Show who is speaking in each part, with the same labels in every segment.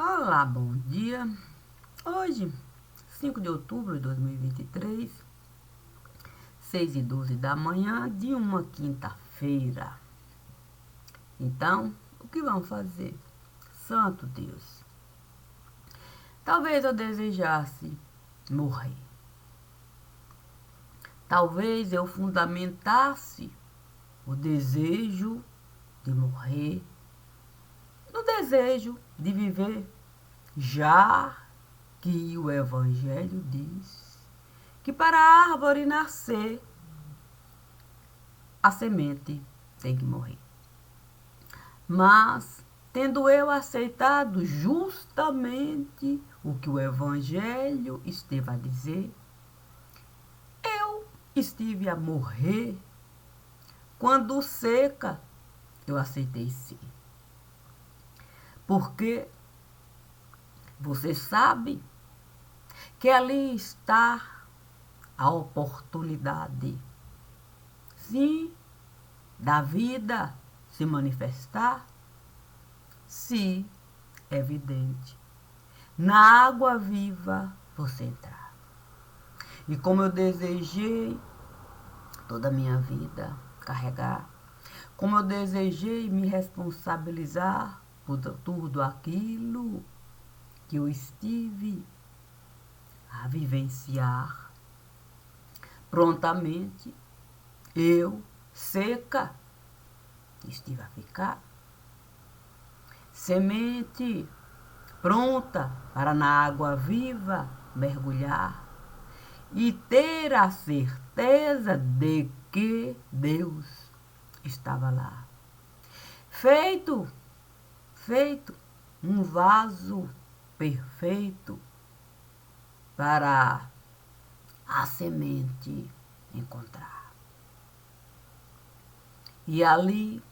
Speaker 1: Olá, bom dia. Hoje, 5 de outubro de 2023, 6h12 da manhã de uma quinta-feira. Então, o que vamos fazer? Santo Deus. Talvez eu desejasse morrer. Talvez eu fundamentasse o desejo de morrer no desejo de viver, já que o Evangelho diz que para a árvore nascer, a semente tem que morrer. Mas, tendo eu aceitado justamente o que o Evangelho esteve a dizer, eu estive a morrer. Quando seca, eu aceitei sim. Porque você sabe que ali está a oportunidade, sim, da vida se manifestar, se é evidente, na água viva você entrar. E como eu desejei toda a minha vida carregar, como eu desejei me responsabilizar por tudo aquilo que eu estive a vivenciar, prontamente eu, seca, estive a ficar. Semente pronta para na água viva mergulhar e ter a certeza de que Deus estava lá. Feito, feito um vaso perfeito para a semente encontrar. E ali,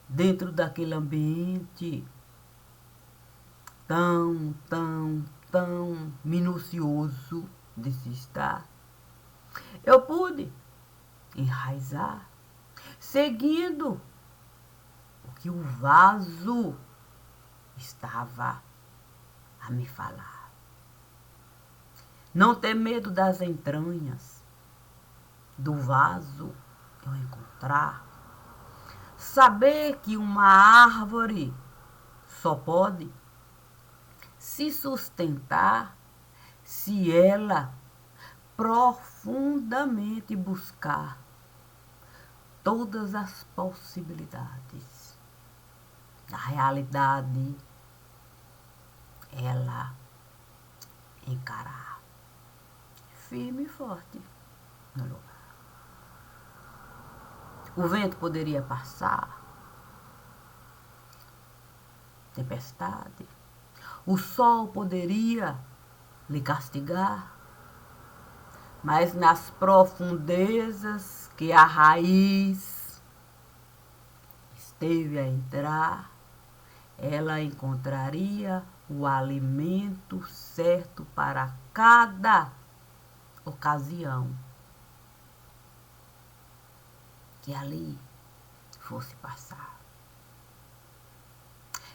Speaker 1: dentro daquele ambiente tão minucioso de se estar, eu pude enraizar, seguindo o que o vaso estava a me falar. Não ter medo das entranhas do vaso eu encontrar. Saber que uma árvore só pode se sustentar se ela profundamente buscar todas as possibilidades da realidade, ela encarar firme e forte no lugar. O vento poderia passar, tempestade, o sol poderia lhe castigar, mas nas profundezas que a raiz esteve a entrar, ela encontraria o alimento certo para cada ocasião que ali fosse passar.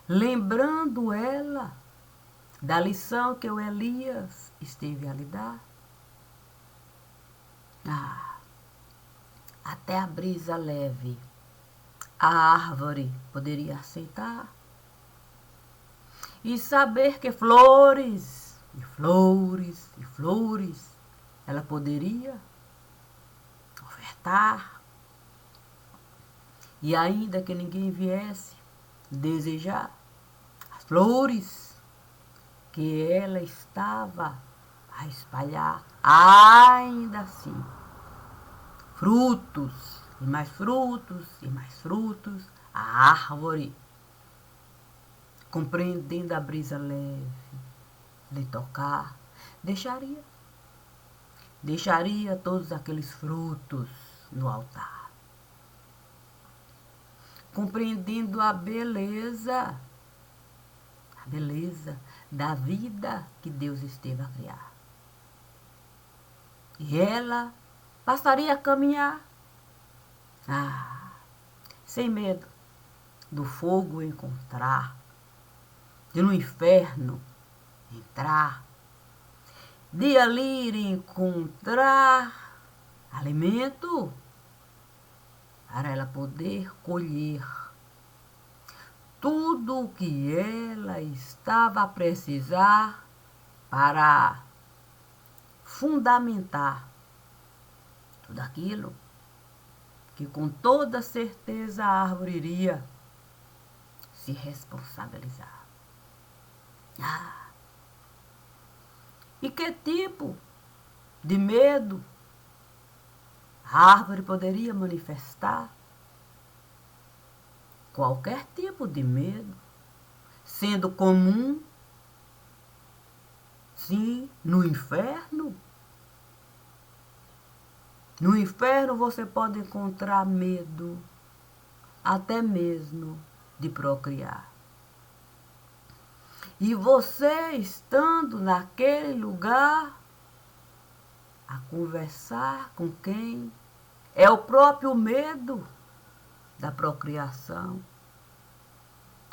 Speaker 1: Lembrando ela da lição que o Elias esteve a lhe dar. Até a brisa leve a árvore poderia aceitar. E saber que flores, e flores, e flores, ela poderia ofertar. E ainda que ninguém viesse desejar as flores que ela estava a espalhar, ainda assim, frutos, e mais frutos, e mais frutos, a árvore, compreendendo a brisa leve, lhe tocar, deixaria todos aqueles frutos no altar, compreendendo a beleza da vida que Deus esteve a criar. E ela passaria a caminhar, sem medo do fogo encontrar, e no inferno entrar, de ali ir encontrar alimento para ela poder colher tudo o que ela estava a precisar para fundamentar tudo aquilo que com toda certeza a árvore iria se responsabilizar. E que tipo de medo a árvore poderia manifestar? Qualquer tipo de medo, sendo comum, sim, no inferno. No inferno você pode encontrar medo, até mesmo de procriar. E você estando naquele lugar, a conversar com quem é o próprio medo da procriação,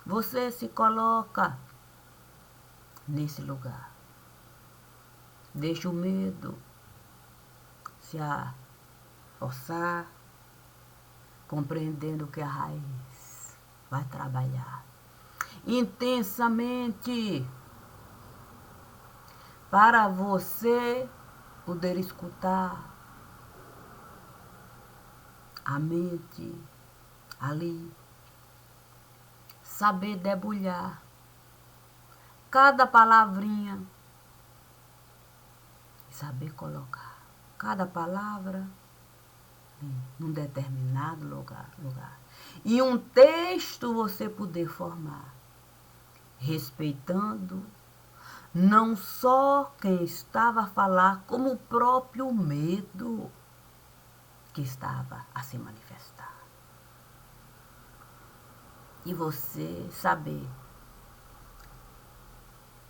Speaker 1: você se coloca nesse lugar. Deixa o medo se apossar, compreendendo que a raiz vai trabalhar intensamente para você poder escutar a mente ali, saber debulhar cada palavrinha e saber colocar cada palavra num determinado lugar. E um texto você poder formar, respeitando não só quem estava a falar, como o próprio medo que estava a se manifestar. E você saber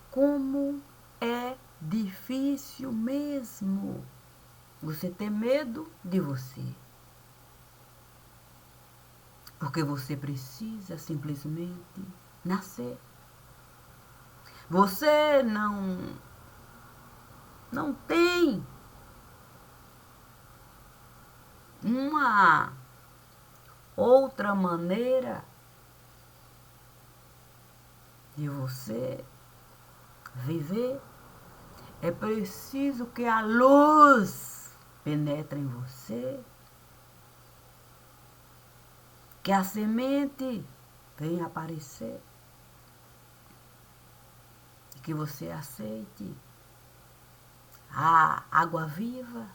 Speaker 1: como é difícil mesmo você ter medo de você. Porque você precisa simplesmente nascer. Você não tem uma outra maneira de você viver. É preciso que a luz penetre em você, que a semente venha aparecer e que você aceite a água viva.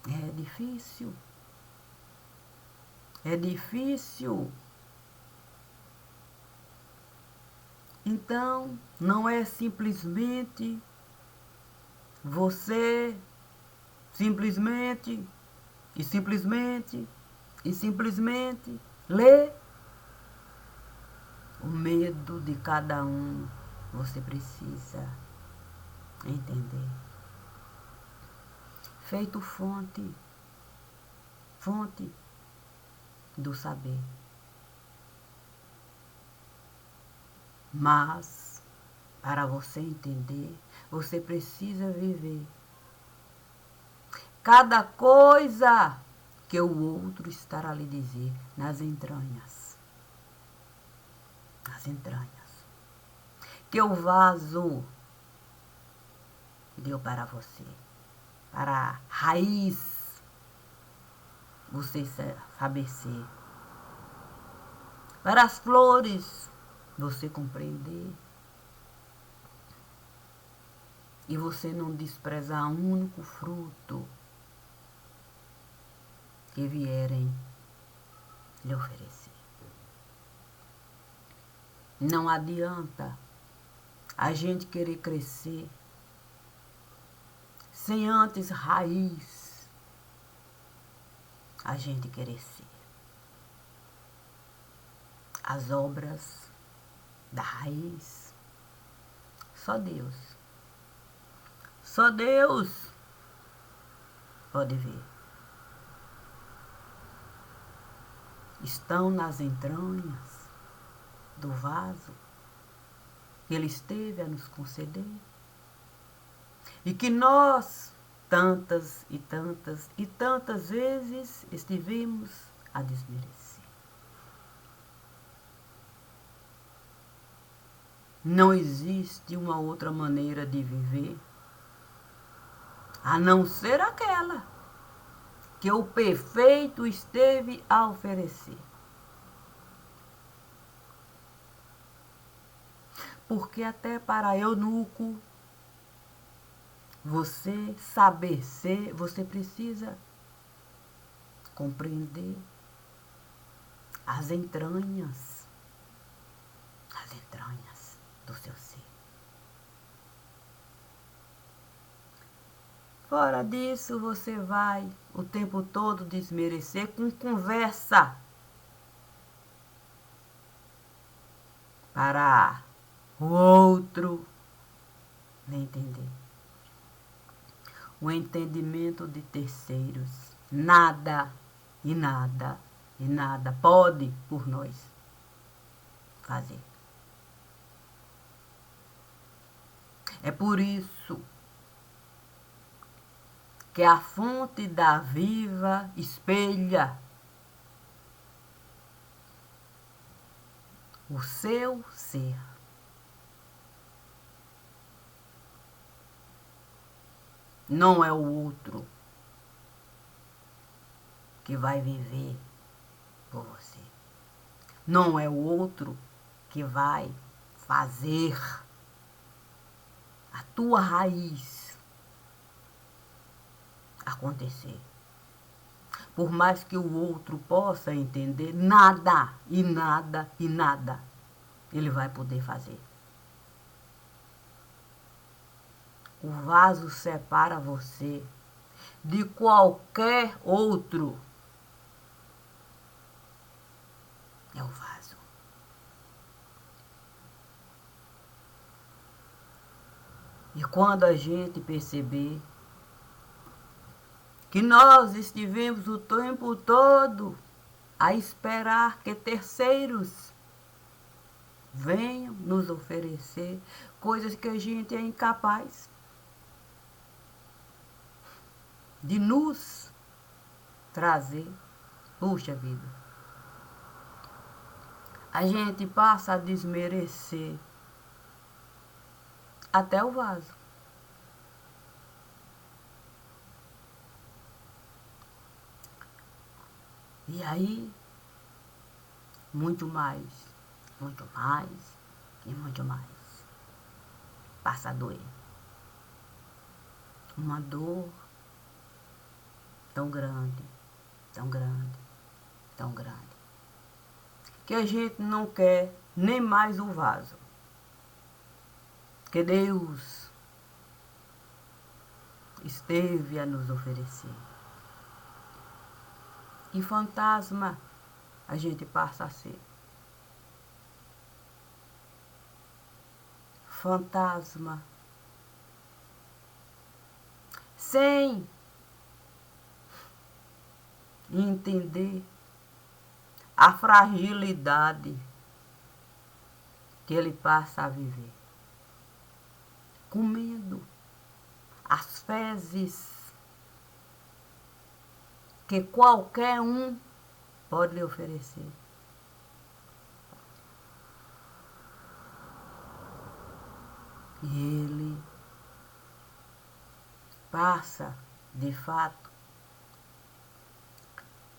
Speaker 1: É difícil. É difícil. Então, não é simplesmente você simplesmente ler. O medo de cada um você precisa entender. Feito fonte do saber. Mas, para você entender, você precisa viver cada coisa que o outro estará a lhe dizer nas entranhas. Nas entranhas. Que o vaso deu para você, para a raiz, você saber ser. Para as flores, você compreender. E você não desprezar um único fruto que vierem lhe oferecer. Não adianta a gente querer crescer sem antes raiz a gente querer ser. As obras da raiz, só Deus pode ver. E estão nas entranhas do vaso que Ele esteve a nos conceder e que nós tantas e tantas e tantas vezes estivemos a desmerecer. Não existe uma outra maneira de viver a não ser aquela que o perfeito esteve a oferecer. Porque até para eunuco, você saber ser, você precisa compreender as entranhas do seu ser. Fora disso, você vai o tempo todo desmerecer com conversa para o outro nem entender. O entendimento de terceiros, nada e nada e nada pode por nós fazer. É por isso que a fonte da viva espelha o seu ser. Não é o outro que vai viver por você. Não é o outro que vai fazer a tua raiz acontecer. Por mais que o outro possa entender, nada e nada e nada ele vai poder fazer. O vaso separa você de qualquer outro. É o vaso. E quando a gente perceber que nós estivemos o tempo todo a esperar que terceiros venham nos oferecer coisas que a gente é incapaz de nos trazer, puxa vida, a gente passa a desmerecer até o vaso. E aí, muito mais e muito mais. Passa a doer. Uma dor tão grande, tão grande, tão grande, que a gente não quer nem mais o vaso. Que Deus esteve a nos oferecer. E fantasma a gente passa a ser. Fantasma. Sem entender a fragilidade que ele passa a viver. Com medo. As fezes que qualquer um pode lhe oferecer. E ele passa, de fato,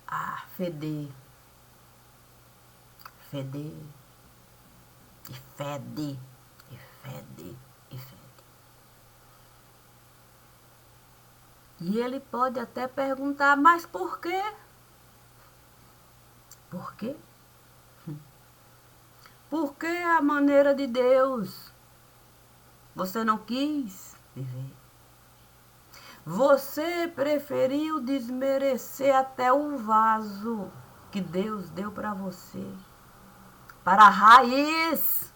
Speaker 1: a feder, e fede, e fede, e fede. E ele pode até perguntar, mas por quê? Por quê? Por que a maneira de Deus? Você não quis viver. Você preferiu desmerecer até o vaso que Deus deu para você, para a raiz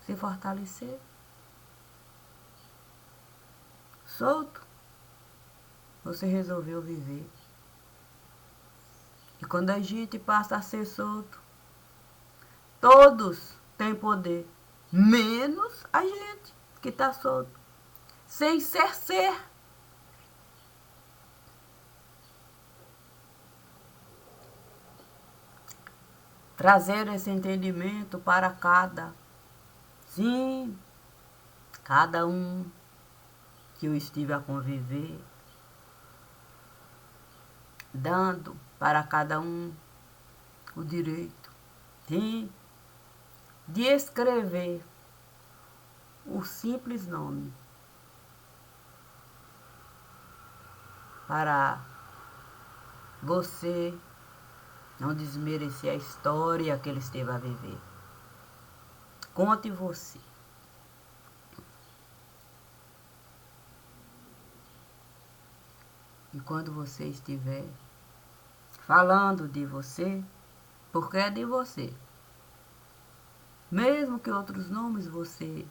Speaker 1: se fortalecer. Solto, você resolveu viver. E quando a gente passa a ser solto, todos têm poder, menos a gente que está solto, sem ser. Trazer esse entendimento para cada um que eu estive a conviver, dando para cada um o direito, sim, de escrever o simples nome para você não desmerecer a história que ele esteve a viver. Conte você. E quando você estiver falando de você, porque é de você, mesmo que outros nomes você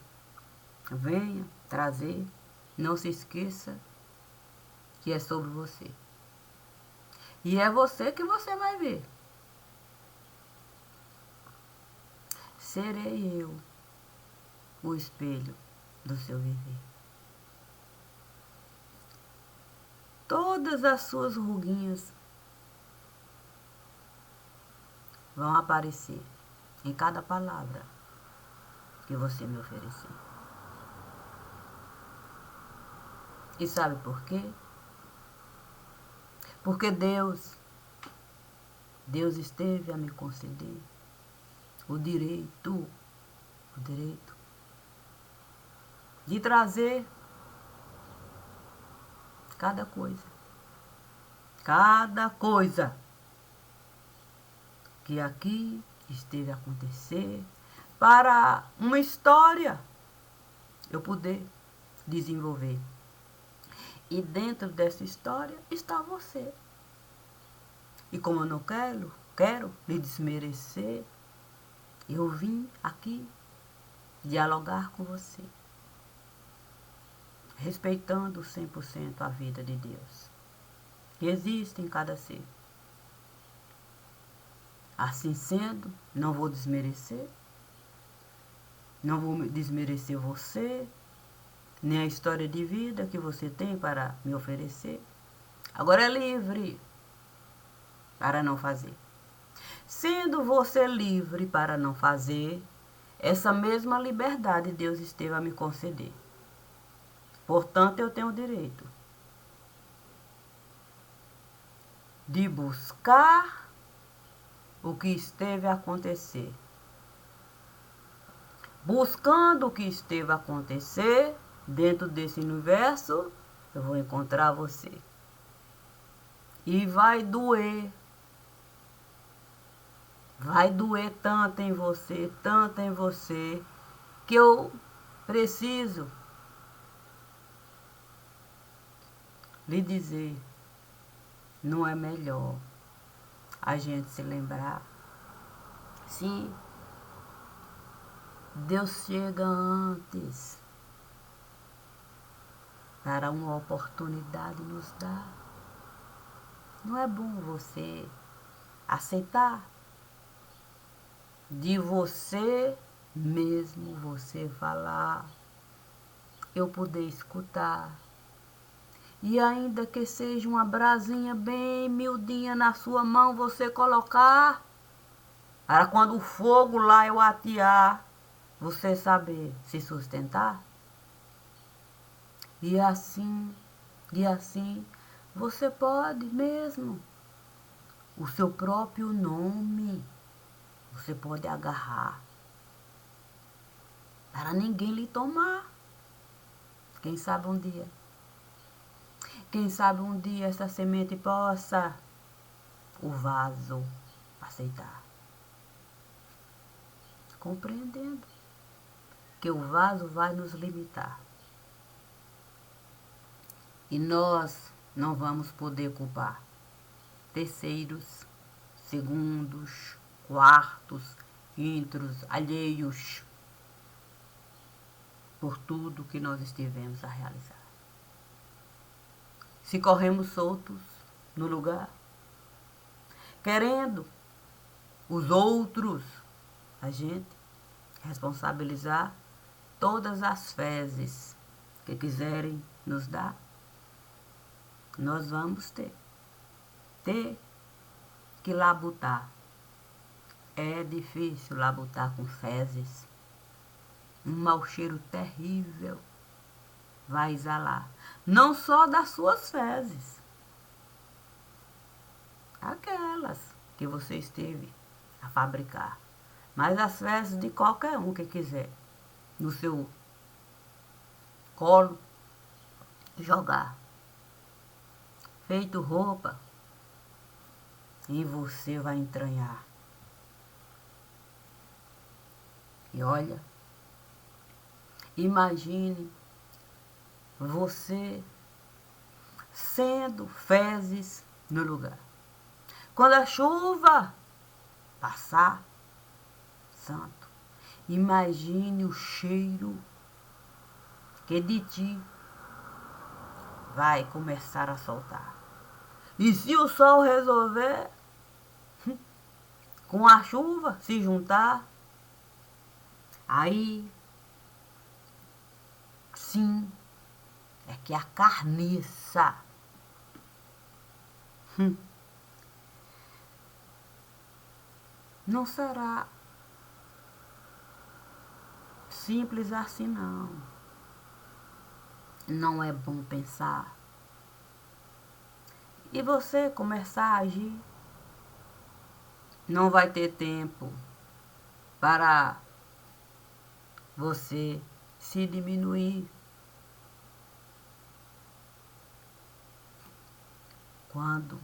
Speaker 1: venha trazer, não se esqueça que é sobre você. E é você que você vai ver. Serei eu o espelho do seu viver. Todas as suas ruguinhas vão aparecer em cada palavra que você me oferecer. E sabe por quê? Porque Deus esteve a me conceder o direito de trazer cada coisa que aqui esteve a acontecer para uma história eu poder desenvolver. E dentro dessa história está você. E como eu não quero lhe desmerecer, eu vim aqui dialogar com você, respeitando 100% a vida de Deus, que existe em cada ser. Assim sendo, não vou desmerecer, não vou desmerecer você, nem a história de vida que você tem para me oferecer. Agora é livre para não fazer. Sendo você livre para não fazer, essa mesma liberdade Deus esteve a me conceder. Portanto, eu tenho o direito de buscar o que esteve a acontecer. Buscando o que esteve a acontecer, dentro desse universo, eu vou encontrar você. E vai doer tanto em você, que eu preciso lhe dizer, não é melhor a gente se lembrar? Sim, Deus chega antes para uma oportunidade nos dar. Não é bom você aceitar de você mesmo, você falar, eu poder escutar, e ainda que seja uma brasinha bem miudinha na sua mão, você colocar, para quando o fogo lá eu atear, você saber se sustentar. E assim, você pode mesmo, o seu próprio nome, você pode agarrar, para ninguém lhe tomar. Quem sabe um dia essa semente possa o vaso aceitar. Compreendendo que o vaso vai nos limitar. E nós não vamos poder culpar terceiros, segundos, quartos, intros, alheios, por tudo que nós estivemos a realizar. Se corremos soltos no lugar, querendo os outros, a gente responsabilizar todas as fezes que quiserem nos dar, nós vamos ter que labutar. É difícil labutar com fezes. Um mau cheiro terrível vai exalar. Não só das suas fezes, aquelas que você esteve a fabricar, mas as fezes de qualquer um que quiser no seu colo jogar, feito roupa, e você vai entranhar. E olha, imagine você sendo fezes no lugar. Quando a chuva passar, santo, imagine o cheiro que de ti vai começar a soltar. E se o sol resolver com a chuva se juntar, aí sim é que a carniça não será simples assim, não. Não é bom pensar. E você começar a agir, não vai ter tempo para você se diminuir. Quando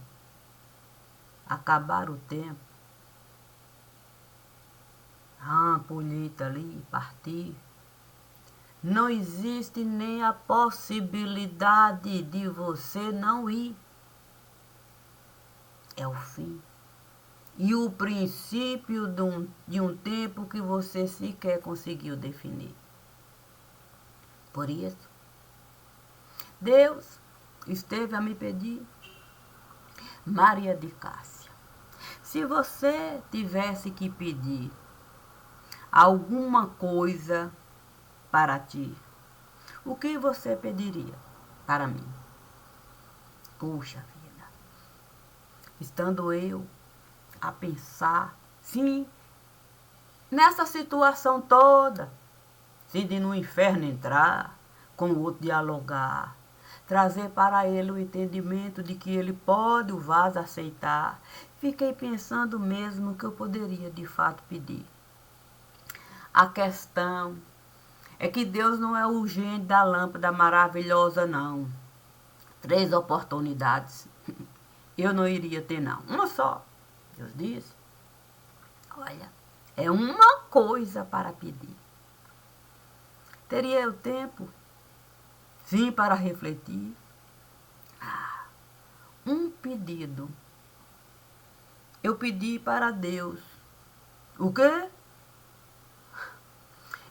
Speaker 1: acabar o tempo, a ampulheta ali partir, não existe nem a possibilidade de você não ir. É o fim. E o princípio de um tempo que você sequer conseguiu definir. Por isso, Deus esteve a me pedir, Maria de Cássia, se você tivesse que pedir alguma coisa para ti, o que você pediria para mim? Puxa vida, estando eu a pensar, sim, nessa situação toda, se de no inferno entrar, com o outro dialogar, trazer para ele o entendimento de que ele pode o vaso aceitar, fiquei pensando mesmo que eu poderia de fato pedir. A questão é que Deus não é o gênio da lâmpada maravilhosa, não. 3 oportunidades eu não iria ter, não. Uma só. Deus disse, olha, é uma coisa para pedir. Teria eu tempo, sim, para refletir. Um pedido. Eu pedi para Deus. O quê?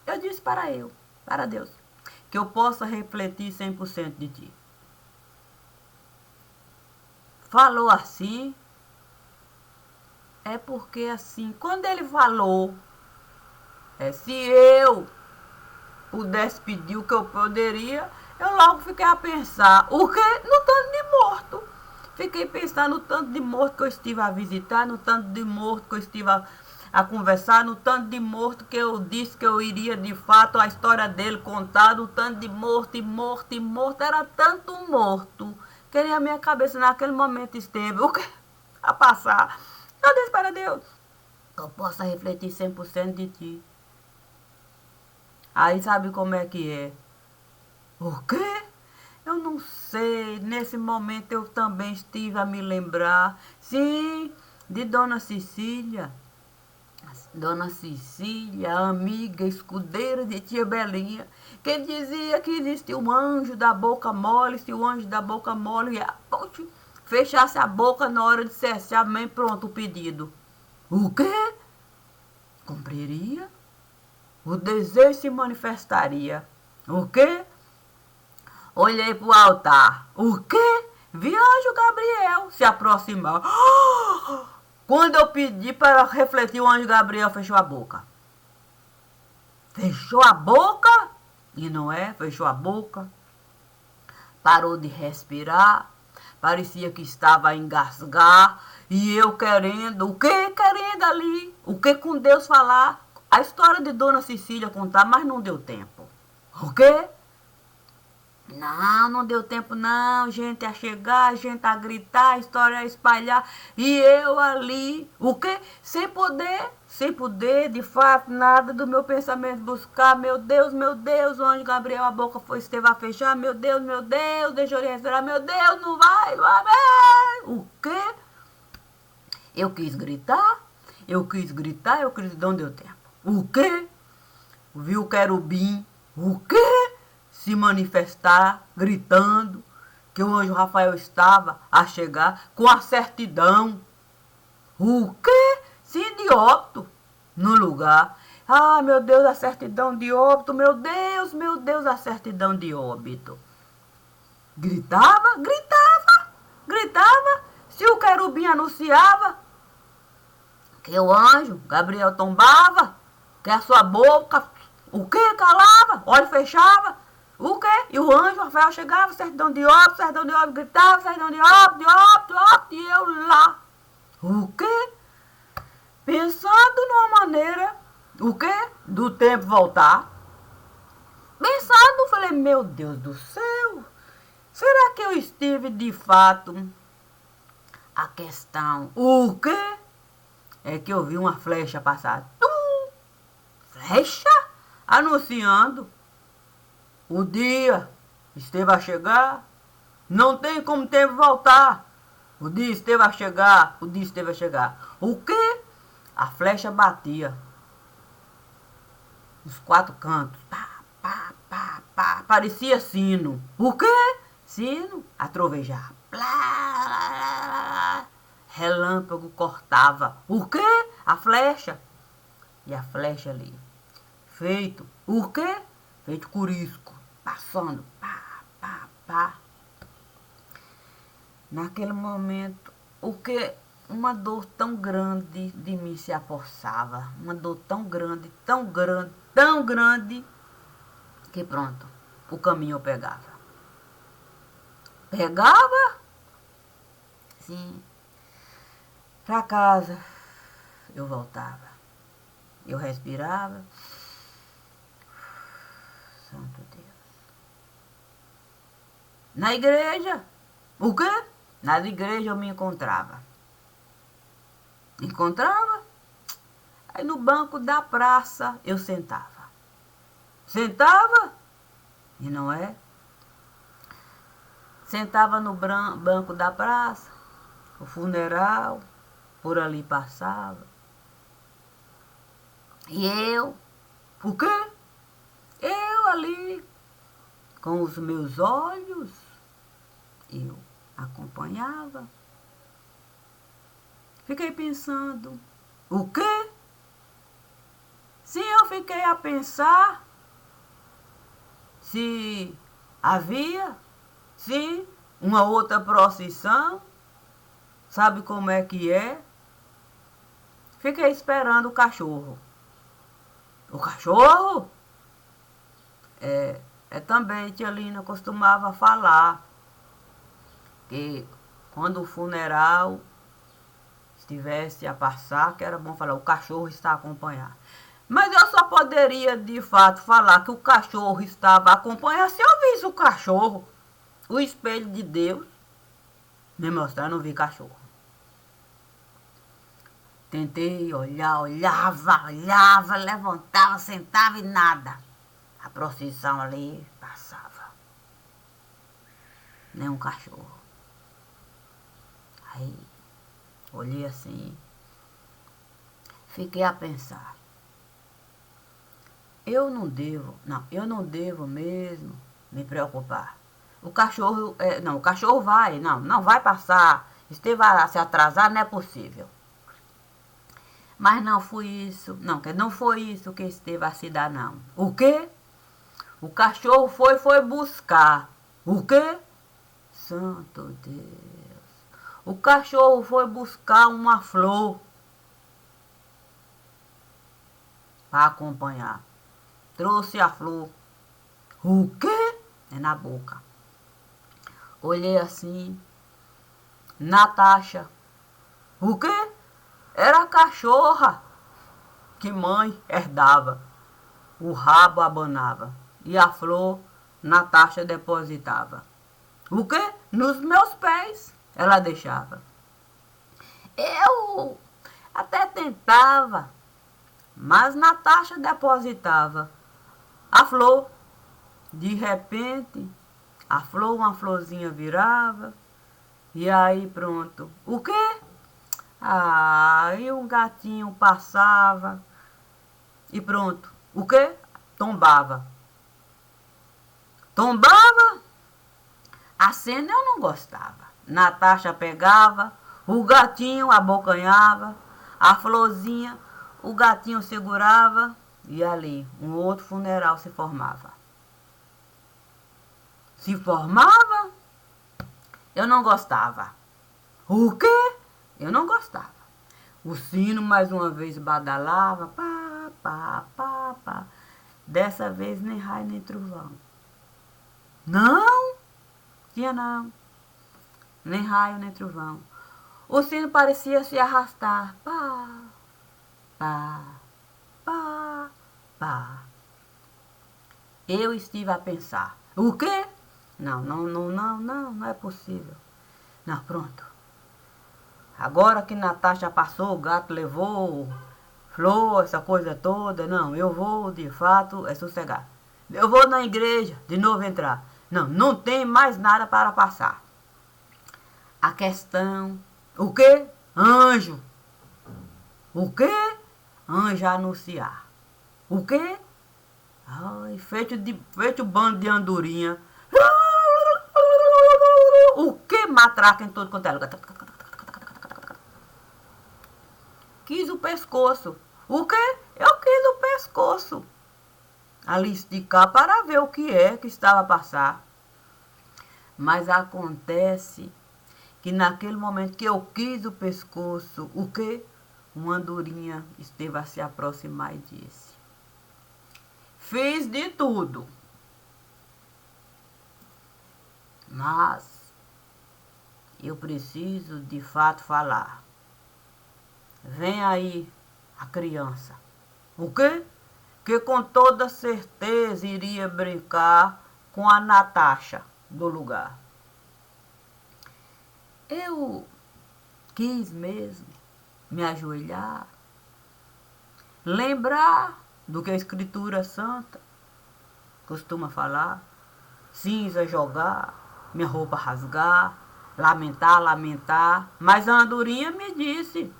Speaker 1: Eu disse para Deus, que eu possa refletir 100% de ti. Falou assim, é porque assim, quando ele falou, se eu pudesse pedir o que eu poderia, eu logo fiquei a pensar, o quê? No tanto de morto. Fiquei pensando no tanto de morto que eu estive a visitar, no tanto de morto que eu estive a conversar, no tanto de morto que eu disse que eu iria de fato a história dele contar, no tanto de morto e morto e morto, era tanto morto que nem a minha cabeça naquele momento esteve, o que? A passar. Eu disse para Deus, eu possa refletir 100% de ti. Aí sabe como é que é? O quê? Eu não sei, nesse momento eu também estive a me lembrar, sim, de Dona Cecília. Dona Cecília, amiga, escudeira de tia Belinha, que dizia que existia um anjo da boca mole, se o anjo da boca mole fechasse a boca na hora de cessar, amém, pronto, o pedido. O quê? Cumpriria? O desejo se manifestaria. O quê? Olhei para o altar. O quê? Vi anjo Gabriel se aproximar. Quando eu pedi para refletir, o anjo Gabriel fechou a boca. Fechou a boca, e não é, fechou a boca, parou de respirar, parecia que estava a engasgar, e eu querendo, o que querendo ali, o que com Deus falar, a história de Dona Cecília contar, mas não deu tempo. O quê? Não deu tempo não, gente a chegar, gente a gritar, a história a espalhar, e eu ali, o quê? Sem poder, de fato, nada do meu pensamento buscar, meu Deus, o anjo Gabriel, a boca esteve a fechar, meu Deus, deixa eu respirar, meu Deus, não vai, o quê? Eu quis gritar, não deu tempo. O quê? Viu o querubim, o quê? Se manifestar, gritando, que o anjo Rafael estava a chegar com a certidão. O quê? Sim, de óbito, no lugar. Ah, meu Deus, a certidão de óbito, meu Deus, a certidão de óbito. Gritava. Se o querubim anunciava que o anjo Gabriel tombava, que a sua boca, o que? Calava, olho fechava, o que? E o anjo Rafael chegava, certidão de óbito, gritava, certidão de óbito, e eu lá. O que? Pensando numa maneira, o que? Do tempo voltar. Pensando, falei, meu Deus do céu, será que eu estive de fato? A questão, o que? É que eu vi uma flecha passar. Flecha? Anunciando. O dia esteve a chegar. Não tem como o tempo voltar. O dia esteve a chegar. O quê? A flecha batia. Nos 4 cantos. Pá. Parecia sino. O quê? Sino a trovejar. Relâmpago cortava. O quê? A flecha. E a flecha ali. Feito. O quê? Feito curisco. Passando. Pá. Naquele momento, o que? Uma dor tão grande de mim se apossava. Uma dor tão grande, que pronto, o caminho eu pegava. Sim, pra casa eu voltava. Eu respirava. Santo Deus. Na igreja, o quê? Na igreja eu me encontrava. Aí no banco da praça eu sentava. E não é? Sentava no banco da praça, o funeral, por ali passava. E eu, o quê? Eu ali, com os meus olhos, eu acompanhava. Fiquei pensando, o quê? Sim, eu fiquei a pensar se havia, sim, uma outra procissão. Sabe como é que é? Fiquei esperando o cachorro. O cachorro? Também tia Lina costumava falar que quando o funeral estivesse a passar, que era bom falar, o cachorro está a acompanhar. Mas eu só poderia, de fato, falar que o cachorro estava a acompanhar se eu visse o cachorro. O espelho de Deus me mostrar, não vi cachorro. Tentei olhava, levantava, sentava e nada. A procissão ali passava. Nem um cachorro. Aí, olhei assim, fiquei a pensar. Eu não devo mesmo me preocupar. O cachorro vai, não vai passar. Esteve a se atrasar, não é possível. Mas não foi isso que esteve a se dar, não. O quê? O cachorro foi buscar. O quê? Santo Deus. O cachorro foi buscar uma flor para acompanhar. Trouxe a flor. O quê? É na boca. Olhei assim. Natasha. O quê? Era a cachorra que mãe herdava. O rabo abanava. E a flor Natasha depositava. O quê? Nos meus pés ela deixava. Eu até tentava, mas Natasha depositava. A flor, de repente, a flor, uma florzinha virava. E aí pronto. O quê? Ah, e um gatinho passava. E pronto. O quê? Tombava. Tombava? A cena eu não gostava. Natasha pegava, o gatinho abocanhava, a florzinha, o gatinho segurava e ali um outro funeral se formava. Se formava? Eu não gostava. O quê? Eu não gostava. O sino mais uma vez badalava, pá, pá, pá, pá. Dessa vez nem raio nem trovão. Não, tinha não. Nem raio nem trovão. O sino parecia se arrastar. Pá, pá, pá, pá. Eu estive a pensar. O quê? Não é possível. Não, pronto. Agora que Natasha passou, o gato levou flor, essa coisa toda. Não, eu vou de fato sossegar. Eu vou na igreja de novo entrar. Não, não tem mais nada para passar. A questão. O quê? Anjo. O quê? Anjo anunciar. O quê? Ai, feito bando de andorinha. O que matraca em todo quanto é lugar. Quis o pescoço. O quê? Eu quis o pescoço. Ali esticar para ver o que é que estava a passar. Mas acontece que naquele momento que eu quis o pescoço, o quê? Uma andorinha esteve a se aproximar e disse: fiz de tudo, mas eu preciso de fato falar. Vem aí a criança. O quê? Que com toda certeza iria brincar com a Natasha do lugar. Eu quis mesmo me ajoelhar, lembrar do que a Escritura Santa costuma falar, cinza jogar, minha roupa rasgar, lamentar, mas a andorinha me disse: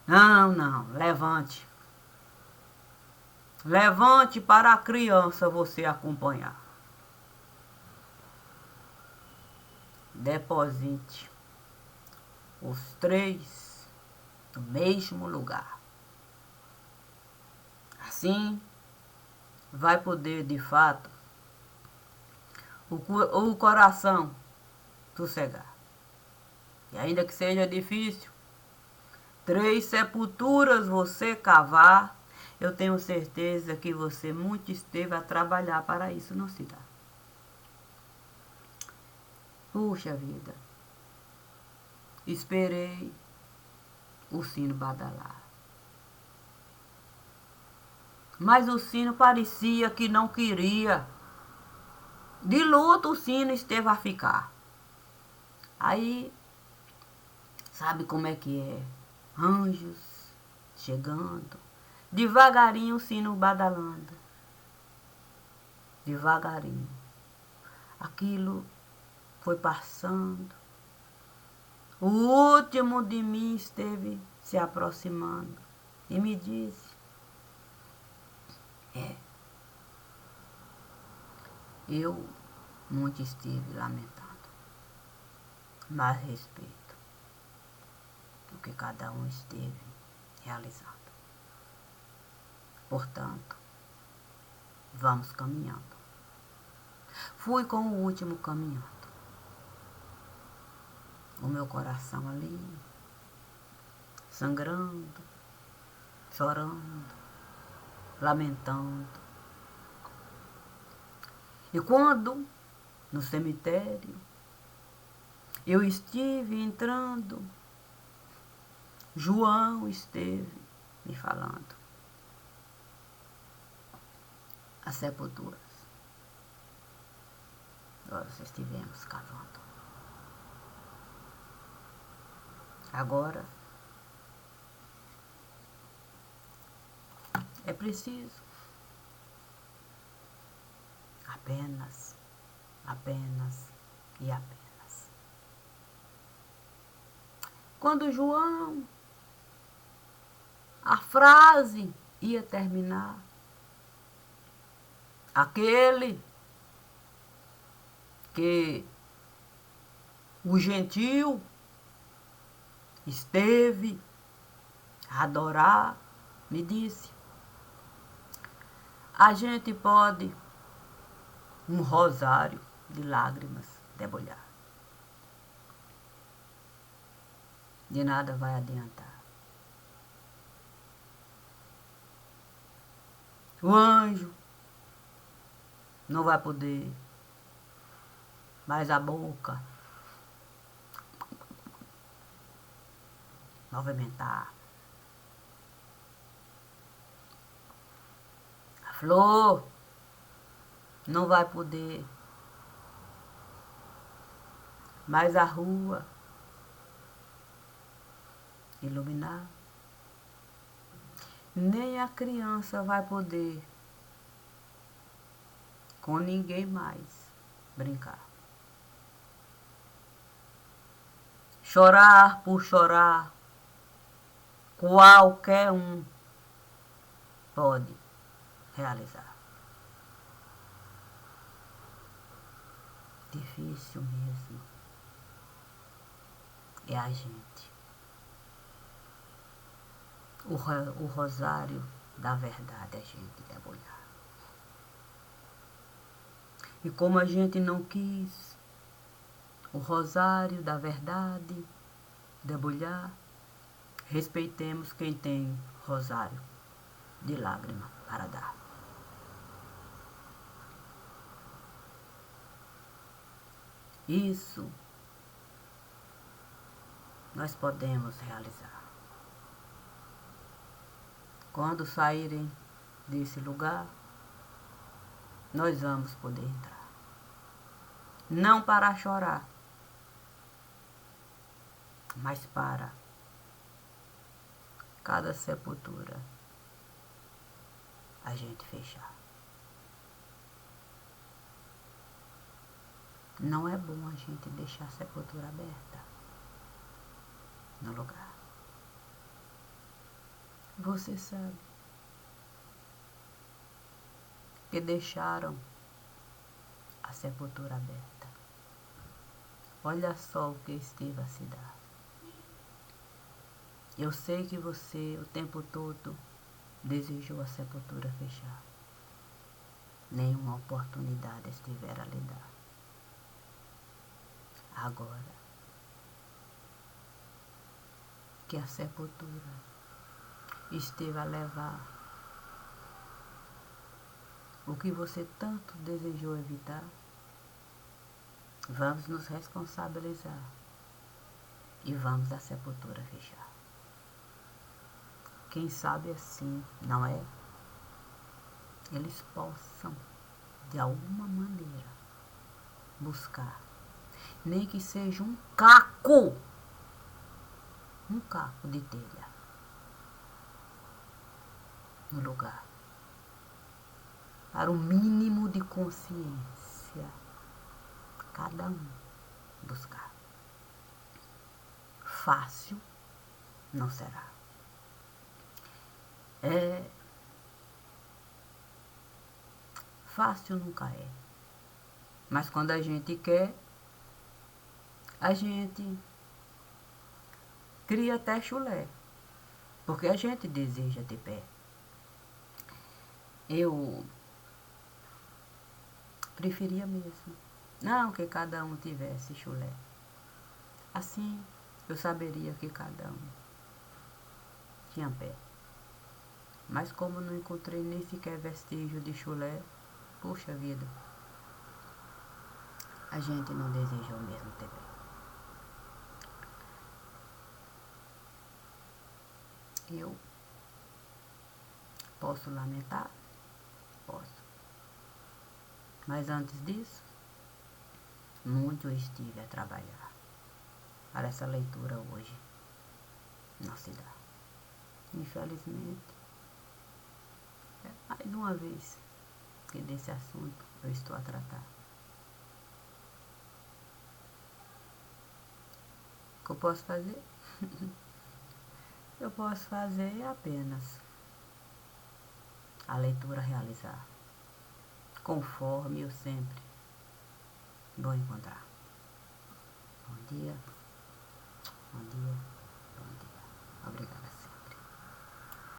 Speaker 1: não, levante. Levante para a criança você acompanhar. Deposite os três no mesmo lugar. Assim, vai poder de fato o coração sossegar. E ainda que seja difícil, 3 sepulturas você cavar, eu tenho certeza que você muito esteve a trabalhar para isso não se dá. Puxa vida, esperei o sino badalar. Mas o sino parecia que não queria. De luto o sino esteve a ficar. Aí, sabe como é que é? Anjos chegando. Devagarinho o sino badalando. Devagarinho. Aquilo foi passando. O último de mim esteve se aproximando. E me disse: eu muito estive lamentando. Mas respeito o que cada um esteve realizando. Portanto, vamos caminhando. Fui com o último caminhando. o meu coração ali, sangrando, chorando, lamentando. E quando, no cemitério, eu estive entrando, João esteve me falando. As sepulturas, nós estivemos cavando. Agora, é preciso apenas e apenas. Quando João, a frase ia terminar, aquele que o gentil esteve a adorar, me disse: a gente pode um rosário de lágrimas debulhar. De nada vai adiantar. O anjo não vai poder mais a boca movimentar. A flor não vai poder mais a rua iluminar. Nem a criança vai poder com ninguém mais brincar. Chorar por chorar, qualquer um pode realizar. Difícil mesmo é a gente. O rosário da verdade a gente debulhar. E como a gente não quis o rosário da verdade debulhar, respeitemos quem tem rosário de lágrima para dar. Isso nós podemos realizar. Quando saírem desse lugar, nós vamos poder entrar. Não para chorar, mas para cada sepultura a gente fechar. Não é bom a gente deixar a sepultura aberta no lugar. Você sabe que deixaram a sepultura aberta. Olha só o que esteve a se dar. Eu sei que você o tempo todo desejou a sepultura fechar. Nenhuma oportunidade estiver a lhe dar. Agora que a sepultura esteve a levar o que você tanto desejou evitar, vamos nos responsabilizar e vamos a sepultura fechar. Quem sabe assim, não é? Eles possam, de alguma maneira, buscar, nem que seja um caco de telha no lugar, para o mínimo de consciência, cada um buscar. Fácil não será. Fácil nunca é. Mas quando a gente quer, a gente cria até chulé. Porque a gente deseja de pé. Eu preferia mesmo. Não que cada um tivesse chulé. Assim eu saberia que cada um tinha pé. Mas como não encontrei nem sequer vestígio de chulé, puxa vida, a gente não deseja o mesmo também. Eu posso lamentar? Posso. Mas antes disso, muito eu estive a trabalhar para essa leitura hoje não se dá. Infelizmente, é mais uma vez que desse assunto eu estou a tratar. O que eu posso fazer? Eu posso fazer apenas a leitura realizar, conforme eu sempre vou encontrar. Bom dia, bom dia, bom dia. Obrigada.